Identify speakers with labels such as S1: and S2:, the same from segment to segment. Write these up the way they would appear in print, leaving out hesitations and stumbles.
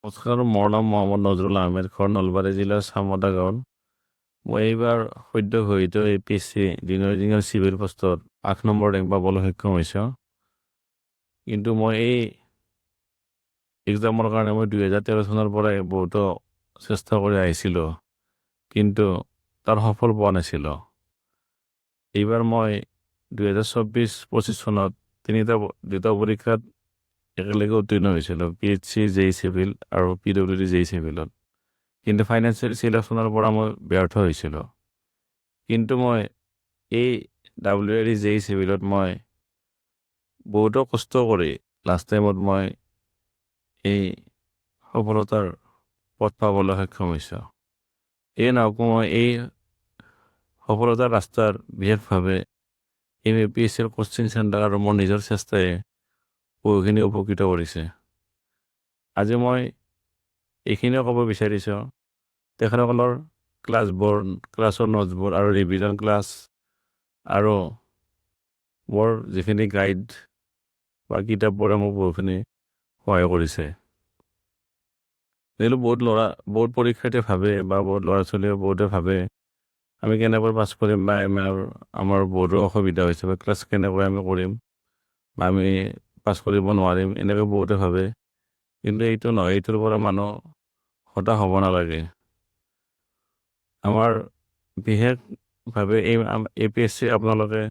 S1: নমস্কাৰ, মোৰ নাম মহম্মদ নজৰুল আহমেদ, ঘৰ নলবাৰী জিলাৰ চামদা গাঁৱত। মই এইবাৰ সদ্য ঘোষিত APSC জুনিয়ৰ চিভিল পষ্টত 8 নম্বৰ ৰেংক পাবলৈ সক্ষম হৈছোঁ। কিন্তু মই এই এক্সামৰ কাৰণে 2013 চনৰ পৰাই বহুতো চেষ্টা কৰি আহিছিলোঁ, কিন্তু তাৰ সফল পোৱা নাছিলোঁ। এইবাৰ মই 2024-25 চনত দুটা পৰীক্ষাত একেলগে উত্তীৰ্ণ হৈছিলোঁ, PHC JEE চিভিল আৰু PWD JEE চিভিলত। কিন্তু ফাইনেন্সিয়েল চিলেকশ্যনৰ পৰা মই ব্যৰ্থ হৈছিলোঁ। কিন্তু মই এই WRE JEE চিভিলত মই বহুতো কষ্ট কৰি লাষ্ট টাইমত মই এই সফলতাৰ পথ পাবলৈ সক্ষম হৈছোঁ। এই নহওক, মই এই সফলতাৰ ৰাস্তাৰ বিশেষভাৱে APSCৰ কোচিং চেণ্টাৰ আৰু মোৰ নিজৰ চেষ্টাই বহুখিনি উপকৃত কৰিছে। আজি মই এইখিনিয়ে ক'ব বিচাৰিছোঁ, তেখেতসকলৰ ক্লাছৰ নোটছবোৰ আৰু ৰিভিজন ক্লাছ আৰু মোৰ যিখিনি গাইড বা কিতাপবোৰে মোক বহুখিনি সহায় কৰিছে। বহুত পৰীক্ষাৰ্থীয়ে ভাবে বা বহুত ল'ৰা ছোৱালীয়ে বহুতে ভাবে আমি কেনেকৈ পাছ কৰিম বা আমাৰ বহুতো অসুবিধা হৈছে বা ক্লাছ কেনেকৈ আমি কৰিম বা আমি পাছ কৰিব নোৱাৰিম, এনেকৈ বহুতে ভাবে। কিন্তু এইটো নহয়, এইটোৰ পৰা মানুহ হতাশ হ'ব নালাগে। আমাৰ বিশেষভাৱে এই APSC আপোনালোকে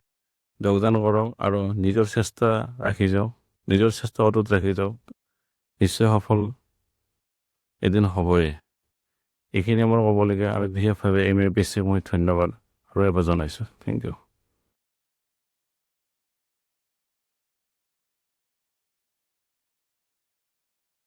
S1: যোগদান কৰক আৰু নিজৰ চেষ্টা ৰাখি যাওক, নিজৰ চেষ্টা অটুট ৰাখি যাওক, নিশ্চয় সফল এদিন হ'বই। এইখিনি মোৰ ক'বলগীয়া, আৰু বিশেষভাৱে APSCক মই ধন্যবাদ আৰু এবাৰ জনাইছোঁ। Thank U.